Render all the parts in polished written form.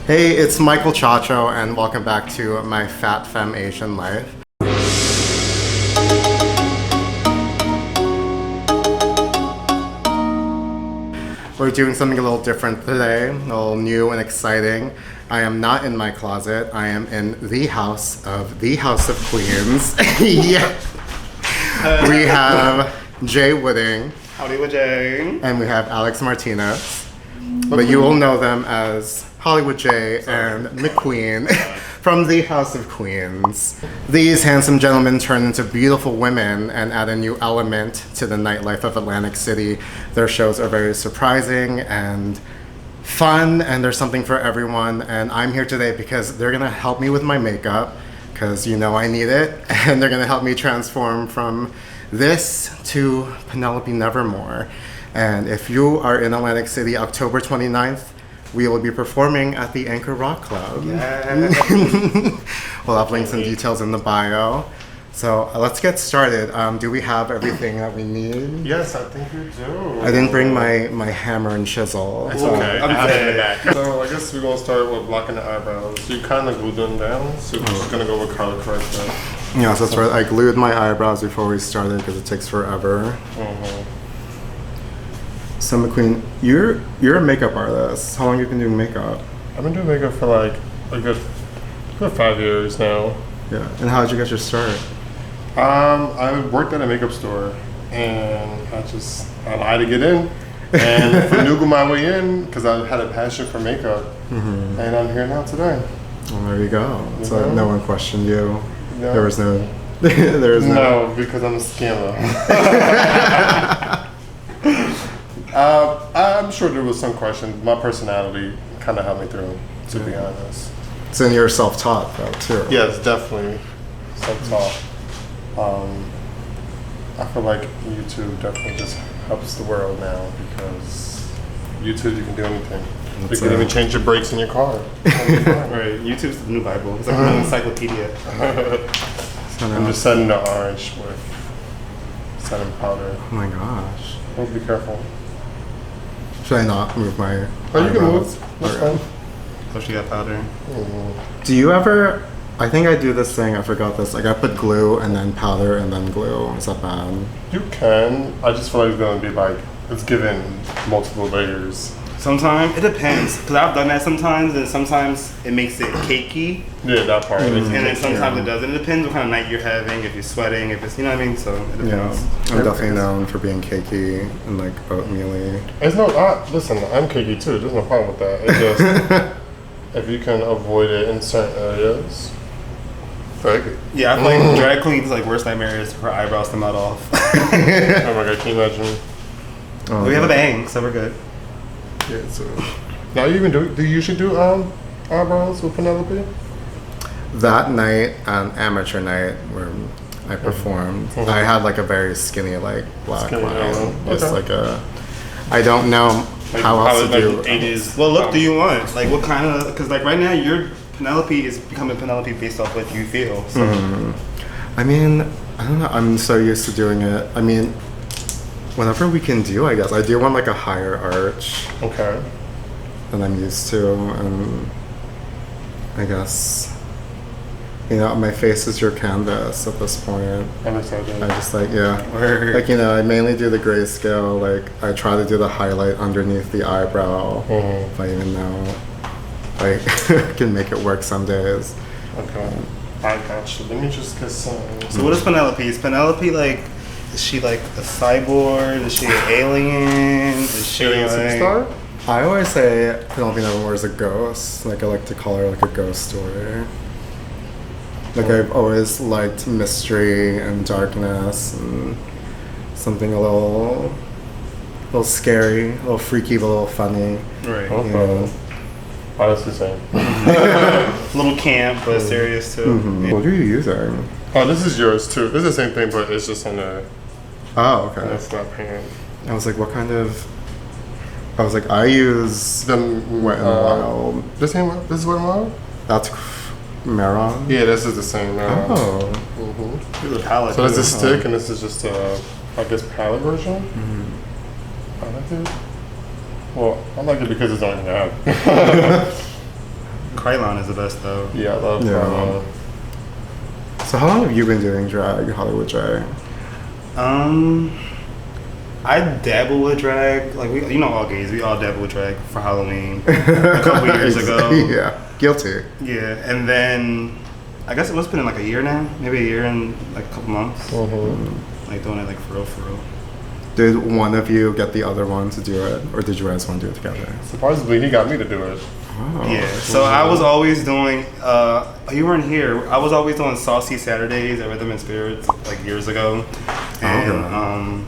Hey, it's Michael Chacho, and welcome back to my Fat Fem Asian life. We're doing something a little different today, a little new and exciting. I am not in my closet. I am in the House of Qweens. Yeah. We have Jay Wooding. Howdy with Jay. And we have Alex Martinez. But you will know them as Hollywood Jay and McQueen from the House of Qweens. These handsome gentlemen turn into beautiful women and add a new element to the nightlife of Atlantic City. Their shows are very surprising and fun, and there's something for everyone. And I'm here today because they're gonna help me with my makeup, because you know I need it, and they're gonna help me transform from this to Penelope Nevermore. And if you are in Atlantic City, October 29th, we will be performing at the Anchor Rock Club. Yeah. We'll have links and details in the bio. So let's get started. Do we have everything that we need? Yes, I think we do. I didn't bring my hammer and chisel. It's okay. I'm I have it in the dead. back. So I guess we're gonna start with blocking the eyebrows. You kind of glue them down, so we're just gonna go with color correction. Yes, that's right. I glued my eyebrows before we started because it takes forever. So McQueen, you're a makeup artist. How long have you been doing makeup? I've been doing makeup for like a good 5 years now. Yeah. And how did you get your start? I worked at a makeup store, and I lied to get in, and finagled my way in because I had a passion for makeup, and I'm here now today. Well, there you go. So Yeah. no one questioned you. No. There was no. There was No, because I'm a scammer. I'm sure there was some question. My personality kind of helped me through, to be honest. So then you're self-taught though too. Yes, definitely self-taught. I feel like YouTube definitely just helps the world now because YouTube, you can do anything. You can even change your brakes in your car. Right, YouTube's the new Bible. It's like an encyclopedia. I'm just setting the orange with setting powder. Oh my gosh. Oh, be careful. Should I not move my Oh, you can eyebrows? move. That's Okay. fine. So she got powder. Do you ever? I think I do this thing. I forgot this. Like I put glue and then powder and then glue. Is that bad? You can. I just feel like it's gonna be like it's given multiple layers. Sometimes it depends, because I've done that sometimes, and sometimes it makes it cakey, Yeah, that part. and then sometimes it doesn't. It depends what kind of night you're having, if you're sweating, if it's, you know what I mean. So it Yeah. depends. I'm definitely known for being cakey and like oatmeal-y. It's no. Listen, I'm cakey too. There's no problem with that. It's just if you can avoid it in certain areas. Thank you. Yeah, I feel like drag queens like worst nightmare is for eyebrows to melt off. Oh my god, can you imagine? Oh, We have a bang, so we're good. Yeah, so. Now you even do you usually do eyebrows with Penelope? That night, amateur night, where I performed, I had like a very skinny, like black Skinny, line. Just okay. like a. I don't know Like, how else to like do. 80s. What look do you want? Like what kind of? Because like right now, your Penelope is becoming Penelope based off what you feel. So. I mean, I don't know. I'm so used to doing it. I mean, whatever we can do, I guess. I do want like a higher arch Okay. than I'm used to, and I guess, you know, my face is your canvas at this point. I understand I that. just like, yeah. Word. Like, you know, I mainly do the grayscale. Like, I try to do the highlight underneath the eyebrow. If I even know. I can make it work some days. Okay. I got you. Let me just get some. So what is Penelope? Is Penelope like? Is she like a cyborg? Is she an alien? Is she Alien like? superstar? I always say Penelope Nevermore is a ghost. Like, I like to call her like a ghost story. Like, I've always liked mystery and darkness and something a little scary, a little freaky, but a little funny. Right. Okay. You know? Oh, that's the same. Little camp, but serious too. What are you using? Oh, this is yours too. This is the same thing, but it's just on a Oh, okay. snap hand. I was like, what kind of... I was like, I use The Wet n Wild. This is what I'm on? That's Maron? Yeah, this is the same. Oh. Here's a palette. So that's a too. stick, and this is just a, I guess, palette version. I like it. Well, I like it because it's on your app. Krylon is the best though. Yeah, I love Yeah. So how long have you been doing drag, Hollywood J? I dabble with drag. Like all gays, we all dabble with drag for Halloween a couple years ago. Yeah, guilty. Yeah, and then I guess it must have been like a year now, maybe a year and like a couple months. Like doing it like for real. Did one of you get the other one to do it, or did you guys want to do it together? Surprisingly, he got me to do it. Oh. Yeah, so I was always doing, you weren't here, I was always doing Saucy Saturdays at Rhythm and Spirits like years ago. And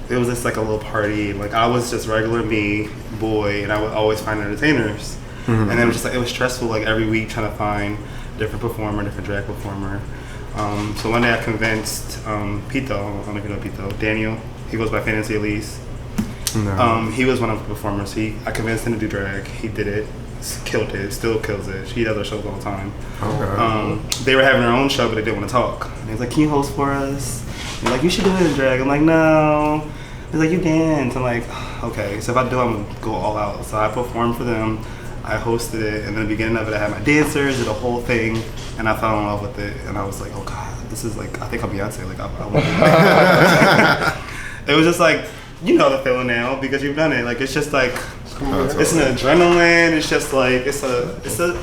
it was just like a little party. Like I was just regular me, boy, and I would always find entertainers. And then it was just like, it was stressful like every week trying to find different performer, different drag performer. So one day I convinced Pito, I don't know if you know Pito, Daniel, he goes by Fantasy Elise. No. He was one of the performers. I convinced him to do drag. He did it, killed it, still kills it. He does other shows all the time. Okay. They were having their own show, but they didn't want to talk. And he was like, "Can you host for us?" He's like, "You should do it in drag." I'm like, "No." He's like, "You dance." I'm like, "Okay." So if I do, I'm gonna go all out. So I performed for them. I hosted it, and in the beginning of it, I had my dancers, did the whole thing, and I fell in love with it. And I was like, "Oh God, this is like, I think I'm Beyonce." Like, I want to. It was just like, you know the feeling now because you've done it. Like it's just like, it's an adrenaline. It's just like it's a.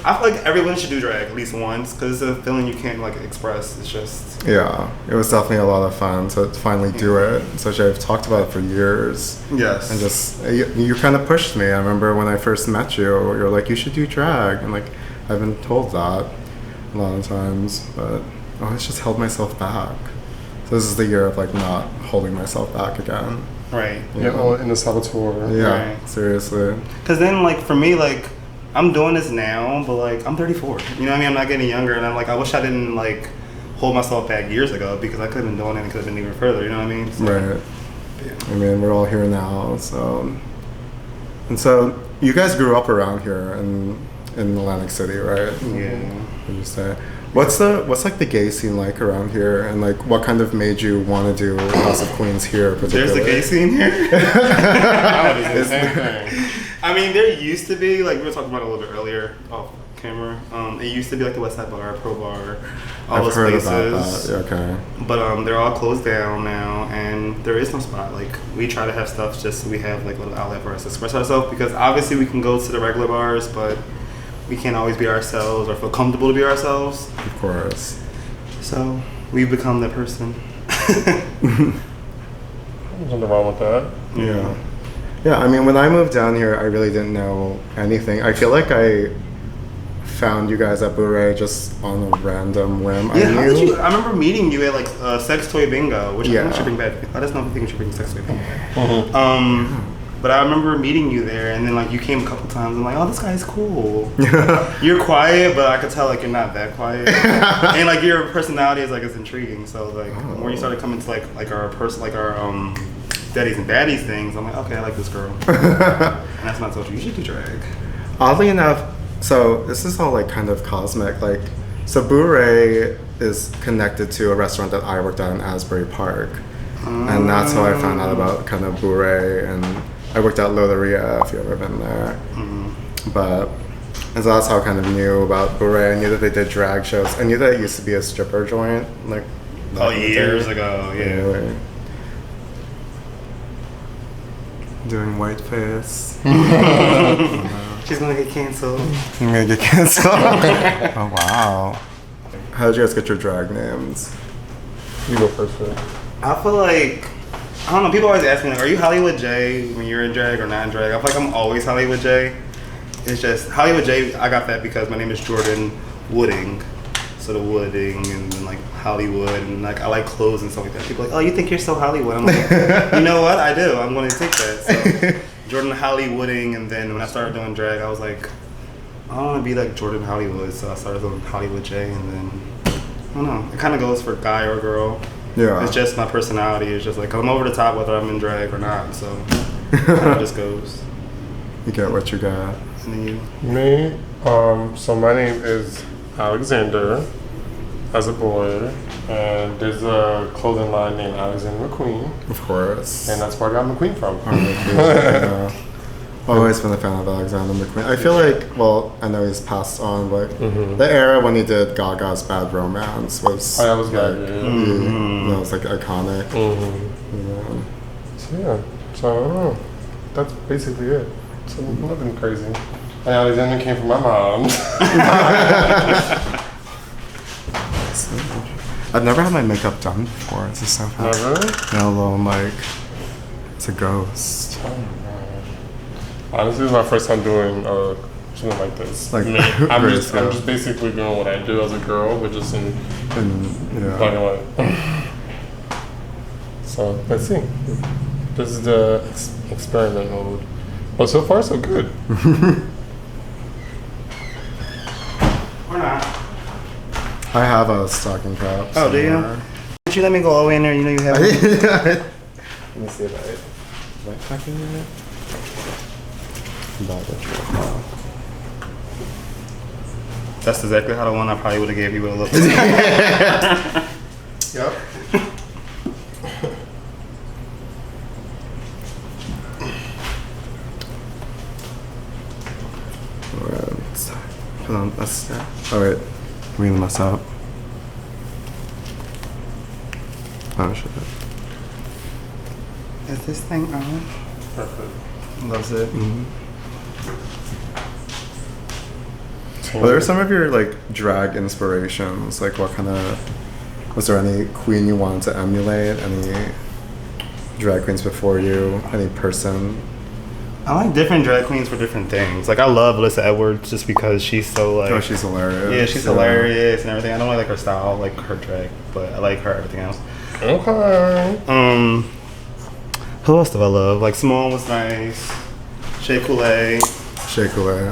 I feel like everyone should do drag at least once because it's a feeling you can't like express. It's just. Yeah, it was definitely a lot of fun to finally do it. Especially I've talked about it for years. Yes. And just you kind of pushed me. I remember when I first met you, you're like, you should do drag, and like I've been told that a lot of times, but I always just held myself back. So this is the year of like not holding myself back again. Right. Yeah, all in the Saboteur. Yeah, Right. seriously. Because then, like, for me, like, I'm doing this now, but, like, I'm 34. You know what I mean? I'm not getting younger, and I'm like, I wish I didn't, like, hold myself back years ago because I could have been doing it and could have been even further. You know what I mean? So, Right. yeah. I mean, we're all here now, so. And so, you guys grew up around here in Atlantic City, right? Yeah. Would you say? What's like the gay scene like around here, and like what kind of made you want to do House of Queens here? There's the gay scene here. The same thing. I mean, there used to be, like, we were talking about it a little bit earlier off camera. It used to be like the West Side Bar, Pro Bar, all I've those heard places. about that. Okay. But they're all closed down now, and there is no spot. Like, we try to have stuff just so we have like a little outlet for us to express ourselves, because obviously we can go to the regular bars, but we can't always be ourselves or feel comfortable to be ourselves. Of course. So we've become that person. There's nothing wrong with that. Yeah. Yeah, I mean, when I moved down here, I really didn't know anything. I feel like I found you guys at Bure just on a random whim. Yeah, how did you? I remember meeting you at like Sex Toy Bingo, which I think we should bring back. Let us know if you think we should bring Sex Toy Bingo back. But I remember meeting you there, and then like you came a couple times. I'm like, oh, this guy's cool. You're quiet, but I could tell like you're not that quiet, and like your personality is like it's intriguing. So like the more you started coming to like our daddies and baddies things, I'm like, okay, I like this girl. And that's when I told you should do drag. Oddly enough, so this is all like kind of cosmic. Like, so Bure is connected to a restaurant that I worked at in Asbury Park, and that's how I found out about kind of Bure. And I worked at Loteria, if you've ever been there. But and so that's how I kind of knew about Bure. I knew that they did drag shows. I knew that it used to be a stripper joint, like years ago, yeah. Anyway. Doing whiteface. She's gonna get canceled. I'm gonna get canceled. Oh wow. How did you guys get your drag names? You go first, Phil. I feel like, I don't know, people always ask me, like, are you Hollywood J when you're in drag or not in drag? I feel like I'm always Hollywood J. It's just, Hollywood J, I got that because my name is Jordan Wooding. So the Wooding and then like Hollywood, and like I like clothes and stuff like that. People are like, oh, you think you're so Hollywood? I'm like, you know what? I do. I'm going to take that. So Jordan Hollywooding, and then when I started doing drag, I was like, I want to be like Jordan Hollywood. So I started doing Hollywood J, and then, I don't know. It kind of goes for guy or girl. Yeah. It's just my personality. It's just like I'm over the top whether I'm in drag or not. So it just goes. You get what you got. And then you. Me, so my name is Alexander as a boy, and there's a clothing line named Alexander McQueen, Of course. and that's where I got McQueen from. Yeah. Always been a fan of Alexander McQueen. I feel like, well, I know he's passed on, but the era when he did Gaga's Bad Romance was. Oh, that was good. Like, Yeah. that was like iconic. Yeah. So yeah, so I don't know. That's basically it. So nothing crazy. And Alexander came from my mom. I've never had my makeup done before. It's just so fun. Never? Although I'm like, it's a ghost. Oh my god. Honestly, it's my first time doing something like this. Like, I'm just basically doing what I do as a girl, but just in black and white. So let's see. This is the experiment mode. But so far, so good. Or not. I have a stocking cap. Oh, do you? somewhere. Did you let me go all the way in there? You know you have one? Let me see if I packing in it. That's exactly how the one I probably would have gave you would have looked. Yep. Hold on, that's alright. Reading this out. Oh shit. Is this thing on? Perfect. Loves it. What are some of your like drag inspirations? Like what kind of, was there any queen you wanted to emulate? Any drag queens before you? Any person? I like different drag queens for different things. Like I love Alyssa Edwards just because she's so like. Oh, she's hilarious. Yeah, she's hilarious and everything. I don't really like her style, like her drag, but I like her everything else. Okay. Who else do I love? Like Simone was nice. Shea Coulee. Shea Coulee.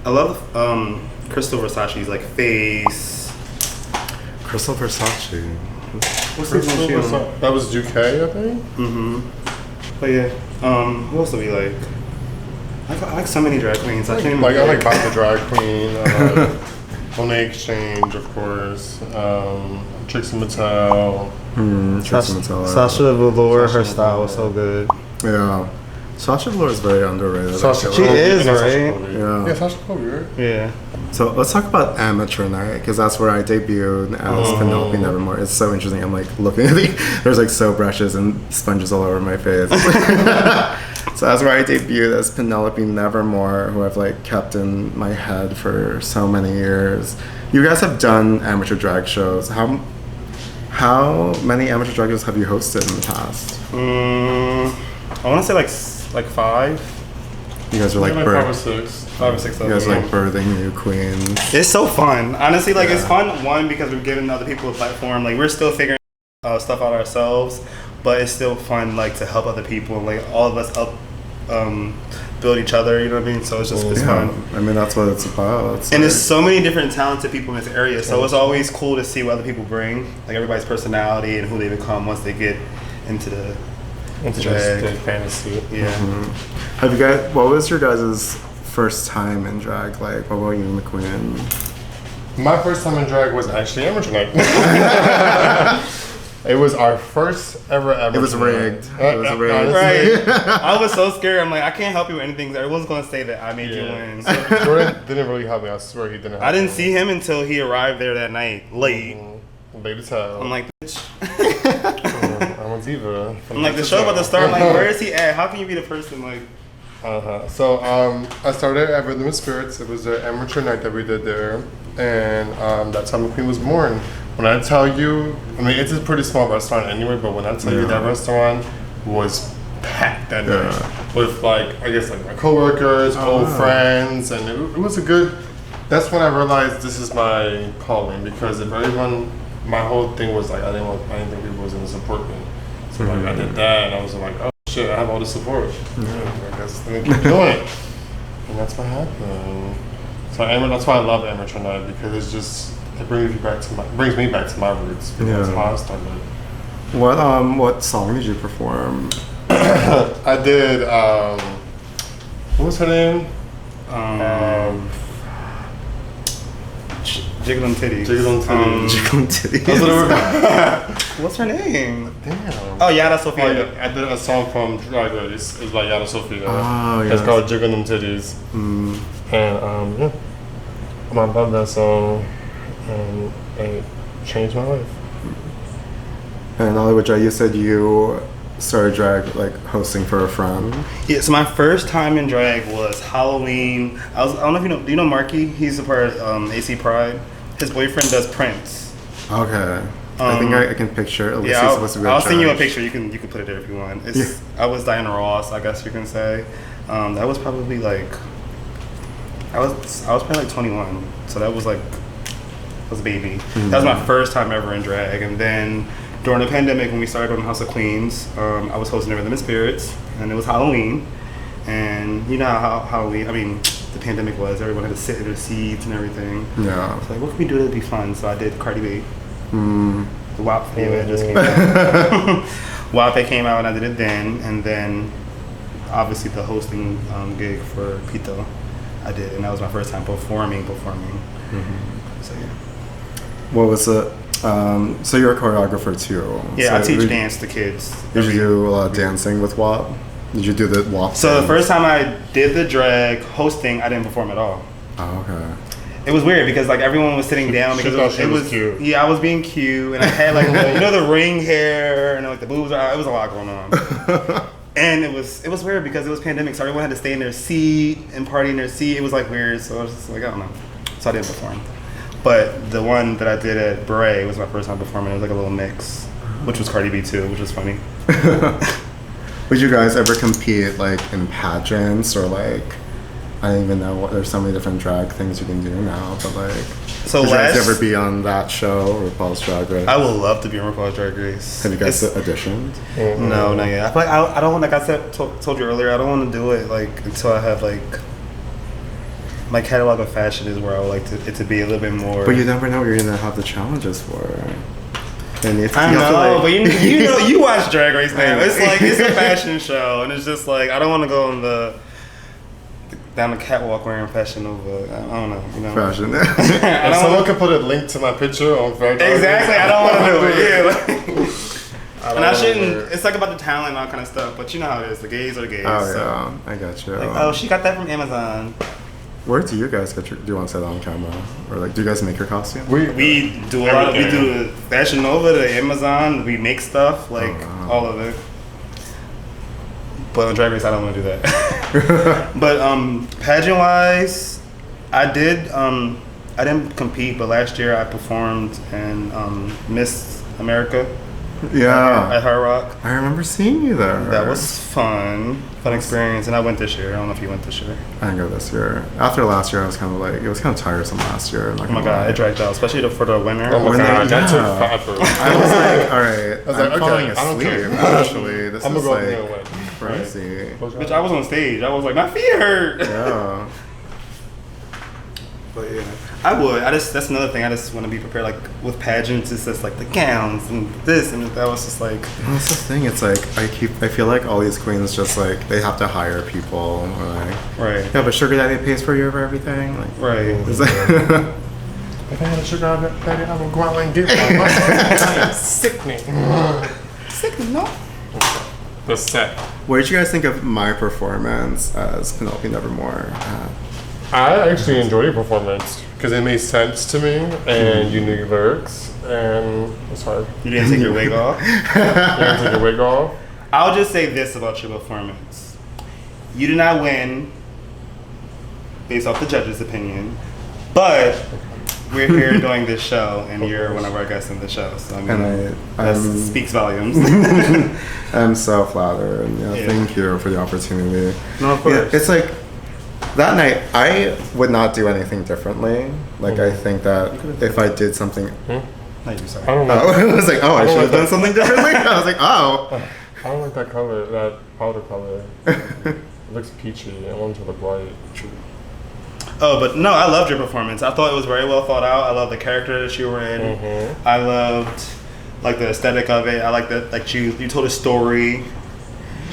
I love Crystal Versace's like face. Crystal Versace. What's the name she on? That was UK, I think. But yeah, who else do we like? I like so many drag queens. I can't Like I like Bop the Drag Queen. Monet Exchange, of course. Trixie Mattel. Trixie Mattel. Sasha Velour, her style was so good. Yeah. Sasha Velour is very underrated. Sasha actually. She is, Sasha right? Colby. Yeah. Yeah, Sasha Colby, right? Yeah. So let's talk about Amateur Night, because that's where I debuted as Penelope Nevermore. It's so interesting. I'm like looking at there's like soap brushes and sponges all over my face. So that's where I debuted as Penelope Nevermore, who I've like kept in my head for so many years. You guys have done amateur drag shows. How many amateur drag shows have you hosted in the past? I want to say like 5. You guys are like, Like 5 or 6. 5 or 6 you of guys are them. like birthing new queens. It's so fun. Honestly, like it's fun, one, because we're giving other people a platform. Like we're still figuring stuff out ourselves, but it's still fun like to help other people. Like all of us build each other, you know what I mean? So it's just it's fun. I mean, that's what it's about. And there's so many different talented people in this area, so it's always cool to see what other people bring, like everybody's personality and who they become once they get into the drag. fantasy. Yeah. Have you guys? What was your guys' first time in drag? Like, what about you, McQueen? My first time in drag was actually amateur night. It was our first ever It was rigged. It was rigged. Honestly. Right. I was so scared. I'm like, I can't help you with anything. Everyone's gonna say that I made you win. So Jordan didn't really help me. I swear he didn't help me. I didn't see him until he arrived there that night, late. Late as hell. I'm like, bitch. I'm a diva. I'm like, the show about to start. I'm like, where is he at? How can you be the person? Like, So I started at Rhythm and Spirits. It was an amateur night that we did there, and that's how McQueen was born. When I tell you, I mean, it's a pretty small restaurant anyway, but when I tell you that restaurant was packed that night with like, I guess like my coworkers, old friends, and it was a good. That's when I realized this is my calling, because if everyone, my whole thing was like I didn't think people was gonna support me, so like I did that, and I was like, oh shit, I have all the support. I guess let me keep doing it, and that's what happened. So that's why I love amateur night, because it's just. It brings me back to my roots. Because how I started. What song did you perform? I did. What was her name? Jiggling Titties. Jiggling Titties. Jiggling Titties. That's what it was. What's her name? Damn. Oh, Yada Sophia. Oh, yeah. I did a song from Drag Race. It's by Yada Sophia. Oh, It's yes. called Jiggling Titties. And yeah, I love that song, and it changed my life. And Hollywood J, you said you started drag like hosting for a friend. Yeah, so my first time in drag was Halloween. I don't know if you know. Do you know Marky? He's a part of AC Pride. His boyfriend does Prince. Okay. I think I can picture it. At least Yeah, he's supposed to be a I'll send you a judge. picture. You can put it there if you want. It's I was Diana Ross, I guess you can say. That was probably like I was probably like 21. So that was like I was a baby. That was my first time ever in drag. And then during the pandemic, when we started on the House of Queens, I was hosting the Rhythm and Spirits, and it was Halloween. And you know how Halloween, I mean, the pandemic was, everyone had to sit in their seats and everything. Yeah. So like, what can we do to be fun? So I did Cardi B. The WAP video had just came out. WAP came out and I did it then. And then, obviously, the hosting gig for Pito, I did. And that was my first time performing. So yeah. What was it? So you're a choreographer too. Yeah, so I teach did- dance to kids. Did you do a lot of dancing with WAP? Did you do the WAP? So the dance? first time I did the drag hosting, I didn't perform at all. Oh, okay. It was weird because like everyone was sitting down because thought she it was was cute. Yeah, I was being cute, and I had like the ring hair and like the boobs. It was a lot going on, and it was weird because it was pandemic, so everyone had to stay in their seat and party in their seat. It was like weird, so I was just like I don't know, so I didn't perform. But the one that I did at Bray was my first time performing. It was like a little mix, which was Cardi B too, which was funny. Would you guys ever compete like in pageants or like I don't even know what there's so many different drag things you can do now, but like So would you guys last, ever be on that show or RuPaul's Drag Race? I would love to be on RuPaul's Drag Race. Have you guys It's- auditioned? No, not yet. I feel like I don't want, like I said, told you earlier, I don't want to do it like until I have like my catalog of fashion is where I would like it to be a little bit more. But you never know what you're gonna have the challenges for. And if I you know, have to, like, but you know, you watch Drag Race now. I know. It's like it's a fashion show, and it's just like I don't want to go on down the catwalk wearing Fashion Nova. I don't know, you know. fashion. I If don't someone want, could put a link to my picture on Drag Race, exactly. I don't want to do it. Yeah. Like, I and I don't shouldn't. know. It's like about the talent and all kind of stuff, but you know how it is. The gays are the gays. Oh so. yeah, I got you. Like, oh, she got that from Amazon. Where do you guys get your? Do you want to say that on camera, or like, do you guys make your costume? We do a lot of. We Everything. do the Fashion Nova, the Amazon. We make stuff like wow. all of it. But on Drag Race, I don't want to do that. But pageant wise, I did. I didn't compete, but last year I performed in Miss America Yeah, at Hard Rock. I remember seeing you there. That was fun experience, and I went this year. I don't know if you went this year. I didn't go this year. After last year, I was kind of like, it was kind of tiresome last year. I'm not Oh my gonna god, lie. it dragged out, especially for the winner. Oh my When god, they- that took yeah. forever. I was like, all right, was I'm like, falling okay, I don't asleep. care. Actually, this I'm is gonna go up there and like win. crazy. Bitch, I was on stage. I was like, my feet hurt. Yeah. But yeah, I would. That's another thing. I just want to be prepared. Like with pageants, it's just like the gowns and this and that was just like. That's the thing. It's like I feel like all these queens just like they have to hire people. Or like, Right. yeah, but sugar daddy pays for you for everything. Like, Right. it's like If I had a sugar daddy, I would go out and get one. Sickening. Sick, no. The set. what did you guys think of my performance as Penelope Nevermore? I actually enjoyed your performance because it made sense to me, and you knew your lyrics, and it's hard. You didn't take your wig off. You didn't take your wig off. I'll just say this about your performance: you did not win based off the judge's opinion, but we're here doing this show, and you're one of our guests in the show. So I mean, And that speaks volumes. I'm so flattered. And, Yeah. thank you for the opportunity. No, of Yeah, course. it's like that night. I would not do anything differently. Like I think that if I did something, No, you sorry. I don't know. oh, I was like, oh, I don't should have like done that. something differently. I was like, oh. I don't like that color, that powder color. It looks peachy. I want it to look white. Oh, but no, I loved your performance. I thought it was very well thought out. I love the character that you were in. I loved like the aesthetic of it. I like that you told a story.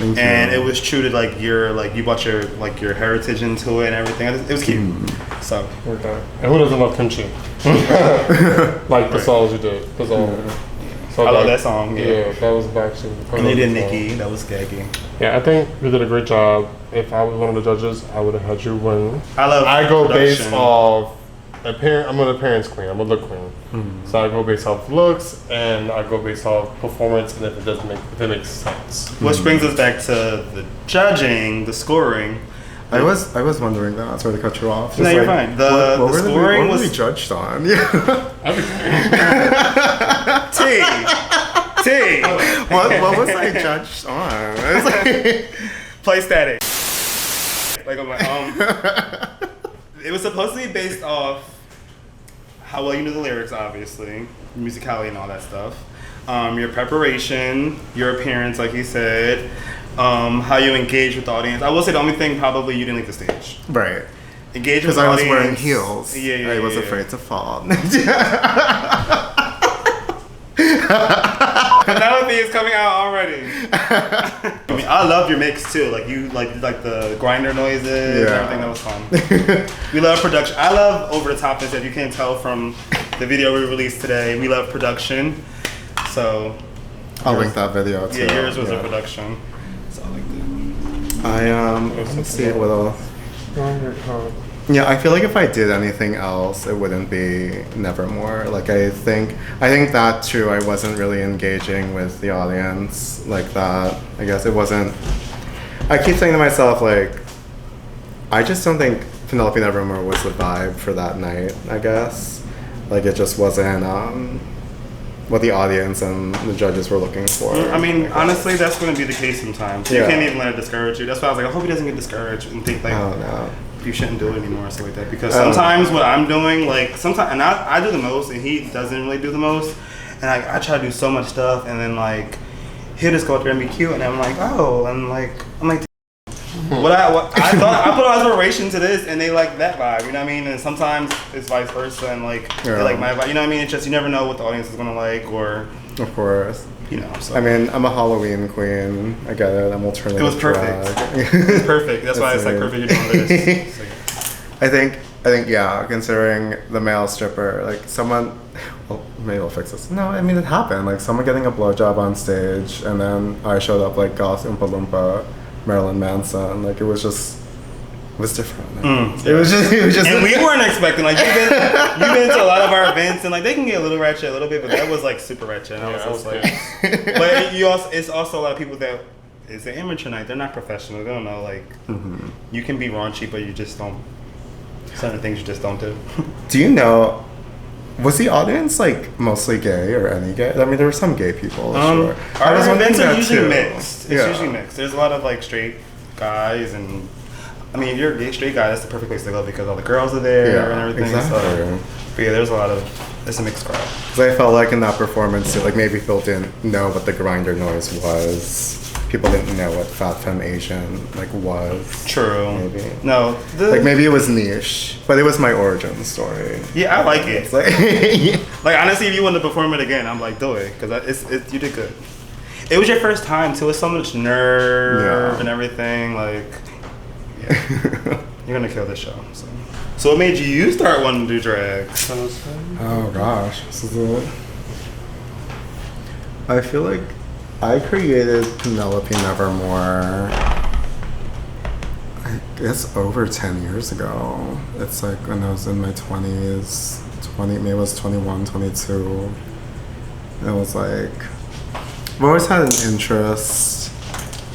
and it was true to like you brought your heritage into it and everything. It was cute. So Okay. And who doesn't love kimchi? Like the songs you did. That's all. So I love that song. Yeah, that was actually. And they did Nikki. That was gaggy. Yeah, I think you did a great job. If I was one of the judges, I would have had you win. I go production. based off appearance. I'm an appearance queen. I'm a look queen. So I go based off looks, and I go based off performance, and if it makes sense. Which brings us back to the judging, the scoring. I was wondering that. Sorry to cut you off. No, you're fine. The scoring what was were we judged on? Yeah. T. What was I judged on? It's like, Play static. Like I'm like, it was supposed to be based off how well you knew the lyrics, obviously, musicality and all that stuff. Your preparation, your appearance, like you said, how you engage with the audience. I will say the only thing probably you didn't like the stage. right. Engage with Because the I was audience. wearing heels. I was afraid to fall. Penelope is coming out already. I mean, I love your mix too. Like you like the grinder noises and everything. That was fun. We love production. I love over the topness. If you can't tell from the video we released today, we love production. So I'll link that video too. yeah, yours was a production. So I liked it. Let's see what else. Yeah, I feel like if I did anything else, it wouldn't be Nevermore. Like I think that too. I wasn't really engaging with the audience like that. I guess it wasn't. I keep saying to myself like, I just don't think Penelope Nevermore was the vibe for that night. I guess, like it just wasn't what the audience and the judges were looking for. I mean, honestly, that's going to be the case sometimes. So you can't even let it discourage you. That's why I was like, I hope he doesn't get discouraged and think like, Oh no. you shouldn't do it anymore or stuff like that. Because sometimes what I'm doing, like sometimes, and I do the most, and he doesn't really do the most. And I try to do so much stuff, and then like he'll just go out there and be cute, and I'm like, oh, and I'm like, what I thought I put all inspiration to this, and they like that vibe, you know what I mean? And sometimes it's vice versa, and like they like my vibe, you know what I mean? It's just you never know what the audience is gonna like, or Of course. you know. So. I mean, I'm a Halloween queen. I get it. I'm alternative. It was perfect. It's perfect. That's why it's like perfect you're doing this. So, I think yeah, considering the male stripper, like someone, well, maybe I'll fix this. No, I mean it happened. Like someone getting a blowjob on stage, and then I showed up like Goth Oompa Loompa, Marilyn Manson. Like it was different. It was just. And we weren't expecting like you've been to a lot of our events, and like they can get a little ratchet a little bit, but that was like super ratchet. And I was just like, but it's also a lot of people that it's an amateur night. They're not professional. They don't know like you can be raunchy, but you just don't. Certain things you just don't do. Do you know? Was the audience like mostly gay or any gay? I mean, there were some gay people. Sure. Our events are usually too. mixed. It's usually mixed. There's a lot of like straight guys, and I mean, if you're a gay straight guy, that's the perfect place to go because all the girls are there and everything. Exactly. So, but yeah, there's a lot of. It's a mixed crowd. Because I felt like in that performance, like maybe people didn't know what the grinder noise was. People didn't know what Fat Fem Asian like was. True. Maybe. No. Like maybe it was niche, but it was my origin story. Yeah, I like it. It's like, Like honestly, if you want to perform it again, I'm like, do it because you did good. It was your first time too. It's so much nerve and everything. Like, yeah, you're gonna kill this show. So what made you start wanting to do drag? oh gosh, this is it. I feel like I created Penelope Nevermore, I guess over 10 years ago. It's like when I was in my 20s, maybe I was 21, 22. It was like, I've always had an interest.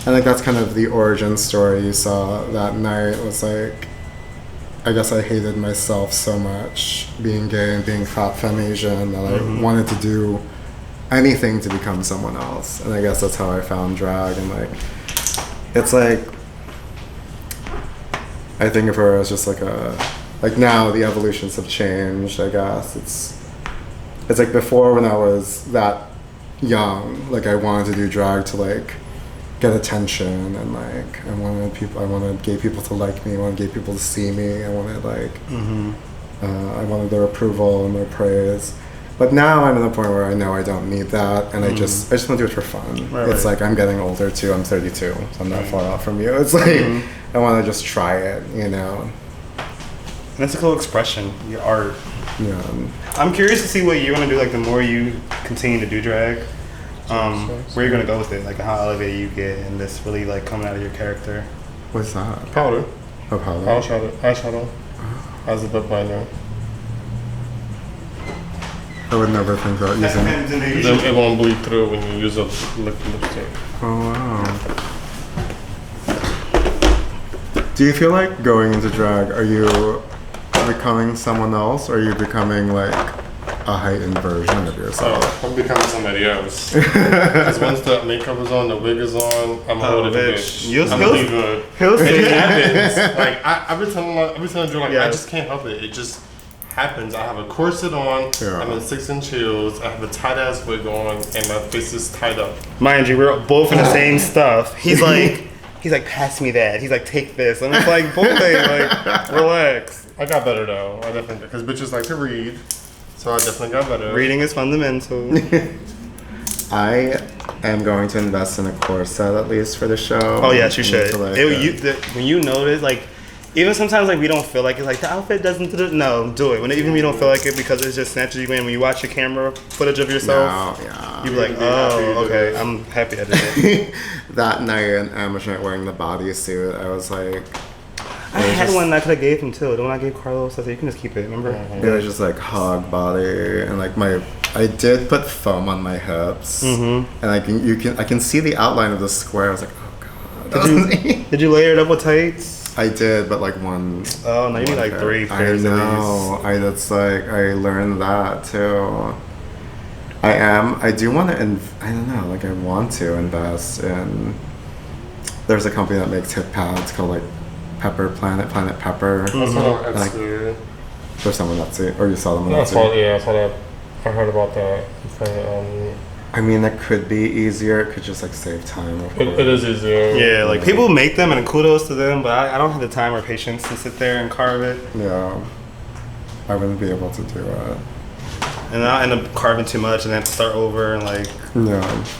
I think that's kind of the origin story you saw that night. It was like, I guess I hated myself so much being gay and being Fat Fem Asian that I wanted to do anything to become someone else. And I guess that's how I found drag. And like, it's like, I think of her as just like like now the evolutions have changed, I guess. It's like before when I was that young, like I wanted to do drag to like get attention, and like I wanted gay people to like me, I wanted gay people to see me, I wanted like I wanted their approval and their praise. But now I'm at the point where I know I don't need that, and I just want to do it for fun. Right, it's like I'm getting older too. I'm 32, so I'm not far off from you. It's like I want to just try it, you know. And it's a cool expression, your art. Yeah. I'm curious to see what you're gonna do. Like the more you continue to do drag, where you're gonna go with it. Like how elevated you get, and this really like coming out of your character. What's that? Powder. Oh, powder. Eyeshadow. As a lip liner. I would never think about using. Then it won't bleed through when you use a lipstick. Oh wow. Do you feel like going into drag? Are you becoming someone else, or are you becoming like a heightened version of yourself? Oh, I'm becoming somebody else. Because once the makeup is on, the wig is on, I'm a whole different bitch. I'm really good. It happens. Like I've been telling Joe, like I just can't help it. It just happens. I have a corset on. Yeah. I'm in 6-inch heels. I have a tight ass wig on, and my face is tied up. Mind you, we're both in the same stuff. He's like, pass me that. He's like, take this. I'm just like, both like, relax. I got better though. I definitely, because bitches like to read, so I definitely got better. Reading is fundamental. I am going to invest in a corset at least for the show. Oh yes, you should. Like, when you notice, like, even sometimes like we don't feel like it, like the outfit doesn't. No, do it. Even when you don't feel like it, because it just snatches you in. When you watch your camera footage of yourself, you be like, oh, okay, I'm happy I did it. That night in amateur night wearing the bodysuit, I was like, I had one that I could have gave him too. The one I gave Carlos, I said you can just keep it. Remember? It was just like hog body, and like I did put foam on my hips, and I can see the outline of the square. I was like, oh god. Did you layer it up with tights? I did, but like one. Oh no, you need like 3 pairs of these. I learned that too. I do want to, I don't know, like I want to invest in, there's a company that makes hip pads called like Planet Pepper. That's what I'm Etsy. There's someone that's it, or you saw them on Etsy? I saw that. I heard about that. I mean, it could be easier. It could just like save time. It is easier. Yeah, like people make them, and kudos to them. But I don't have the time or patience to sit there and carve it. Yeah, I wouldn't be able to do it. And then I'll end up carving too much, and then have to start over and like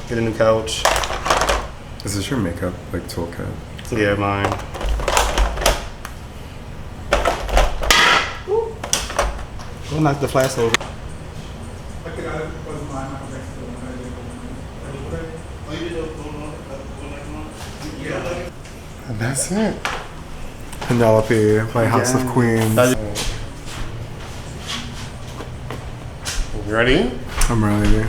get a new couch. Is this your makeup like toolkit? Yeah, mine. Go knock the flask over. And that's it. Penelope by House of Qweens. You ready? I'm ready.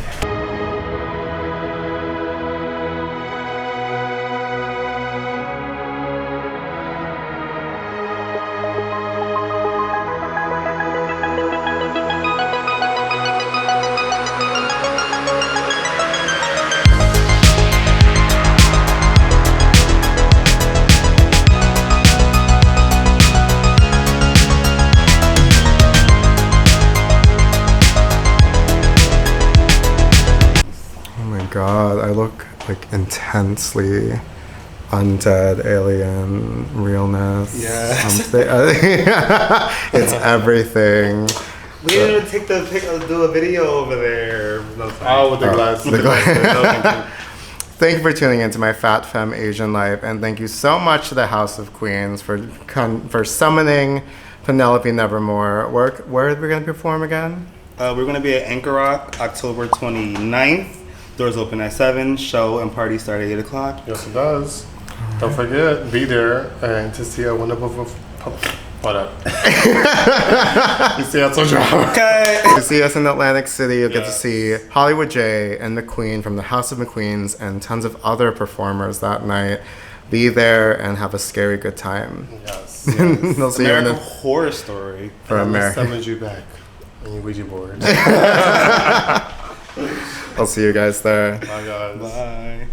God, I look like intensely undead, alien, realness. Yes. It's everything. We didn't even take the pic, do a video over there. With the glass. The glass. Thank you for tuning into my Fat Fem Asian life, and thank you so much to the House of Qweens for summoning Penelope Nevermore. Where are we going to perform again? We're going to be at Anchor Rock, October 29th. Doors open at 7. Show and party start at 8 o'clock. Yes, it does. Don't forget, be there and to see a wonderful. What up? You see, I told you. Okay. To see us in Atlantic City, you'll get to see Hollywood J and McQueen from the House of McQueens and tons of other performers that night. Be there and have a scary good time. Yes. They'll see American you in the Horror Story. For America. Summons you back on your Ouija board. I'll see you guys there. Bye, guys. Bye.